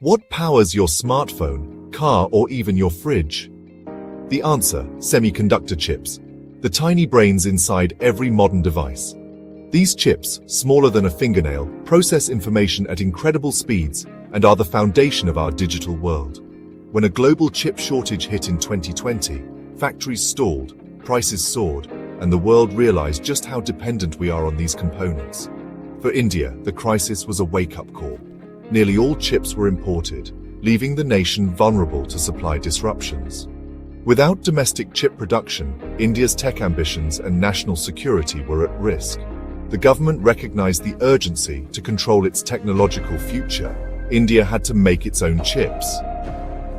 What powers your smartphone, car, or even your fridge? The answer: semiconductor chips, the tiny brains inside every modern device. These chips, smaller than a fingernail, process information at incredible speeds and are the foundation of our digital world. When a global chip shortage hit in 2020, factories stalled, prices soared, and the world realized just how dependent we are on these components. For India, the crisis was a wake-up call. Nearly all chips were imported, leaving the nation vulnerable to supply disruptions. Without domestic chip production, India's tech ambitions and national security were at risk. The government recognized the urgency to control its technological future. India had to make its own chips.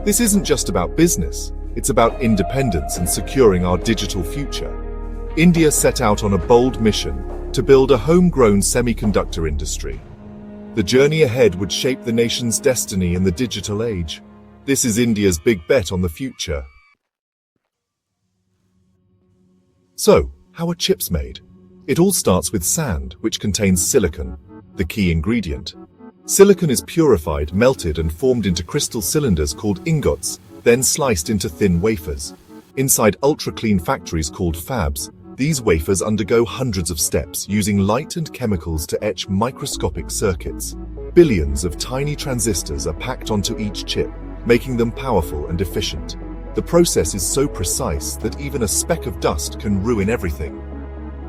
This isn't just about business, it's about independence and securing our digital future. India set out on a bold mission to build a homegrown semiconductor industry. The journey ahead would shape the nation's destiny in the digital age. This is India's big bet on the future. So, how are chips made? It all starts with sand, which contains silicon, the key ingredient. Silicon is purified, melted, and formed into crystal cylinders called ingots, then sliced into thin wafers. Inside ultra-clean factories called fabs, these wafers undergo hundreds of steps using light and chemicals to etch microscopic circuits. Billions of tiny transistors are packed onto each chip, making them powerful and efficient. The process is so precise that even a speck of dust can ruin everything.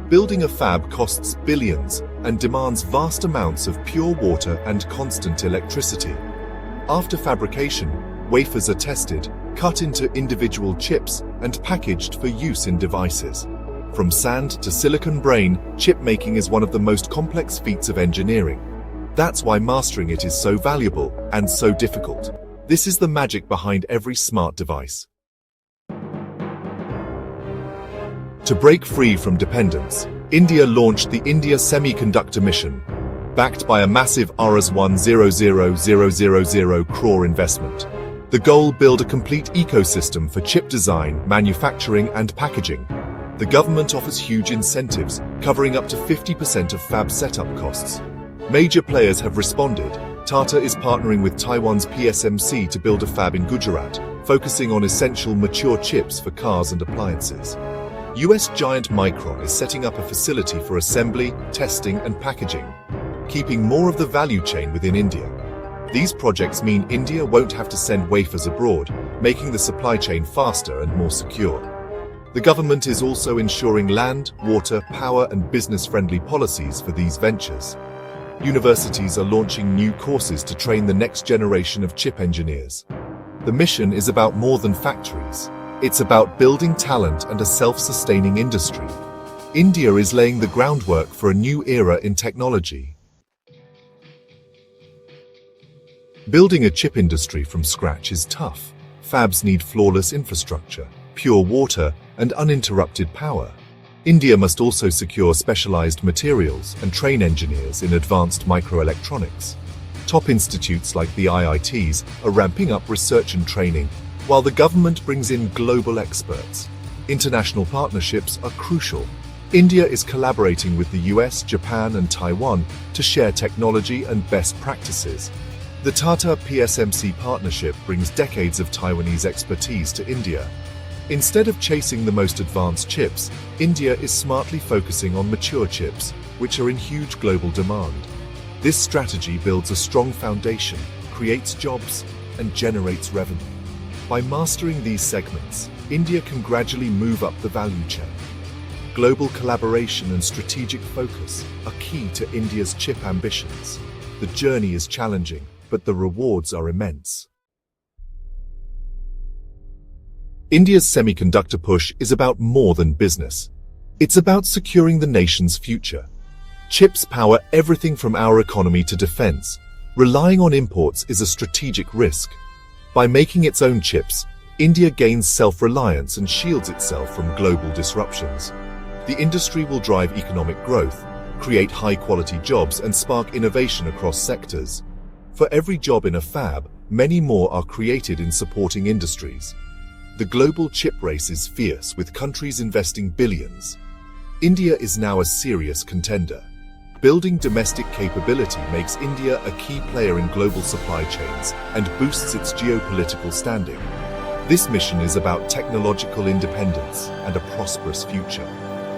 Building a fab costs billions and demands vast amounts of pure water and constant electricity. After fabrication, wafers are tested, cut into individual chips, and packaged for use in devices. From sand to silicon brain, chip making is one of the most complex feats of engineering. That's why mastering it is so valuable and so difficult. This is the magic behind every smart device. To break free from dependence, India launched the India Semiconductor Mission, backed by a massive Rs 100,000 crore investment. The goal: build a complete ecosystem for chip design, manufacturing, and packaging. The government offers huge incentives, covering up to 50% of fab setup costs. Major players have responded. Tata is partnering with Taiwan's PSMC to build a fab in Gujarat, focusing on essential mature chips for cars and appliances. US giant Micron is setting up a facility for assembly, testing, and packaging, keeping more of the value chain within India. These projects mean India won't have to send wafers abroad, making the supply chain faster and more secure. The government is also ensuring land, water, power, and business-friendly policies for these ventures. Universities are launching new courses to train the next generation of chip engineers. The mission is about more than factories. It's about building talent and a self-sustaining industry. India is laying the groundwork for a new era in technology. Building a chip industry from scratch is tough. Fabs need flawless infrastructure, pure water, and uninterrupted power. India must also secure specialized materials and train engineers in advanced microelectronics. Top institutes like the IITs are ramping up research and training, while the government brings in global experts. International partnerships are crucial. India is collaborating with the US, Japan, and Taiwan to share technology and best practices. The Tata PSMC partnership brings decades of Taiwanese expertise to India. Instead of chasing the most advanced chips, India is smartly focusing on mature chips, which are in huge global demand. This strategy builds a strong foundation, creates jobs, and generates revenue. By mastering these segments, India can gradually move up the value chain. Global collaboration and strategic focus are key to India's chip ambitions. The journey is challenging, but the rewards are immense. India's semiconductor push is about more than business. It's about securing the nation's future. Chips power everything from our economy to defense. Relying on imports is a strategic risk. By making its own chips, India gains self-reliance and shields itself from global disruptions. The industry will drive economic growth, create high-quality jobs, and spark innovation across sectors. For every job in a fab, many more are created in supporting industries. The global chip race is fierce, with countries investing billions. India is now a serious contender. Building domestic capability makes India a key player in global supply chains and boosts its geopolitical standing. This mission is about technological independence and a prosperous future.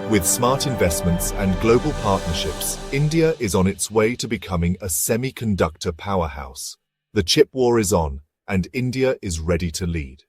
With smart investments and global partnerships, India is on its way to becoming a semiconductor powerhouse. The chip war is on, and India is ready to lead.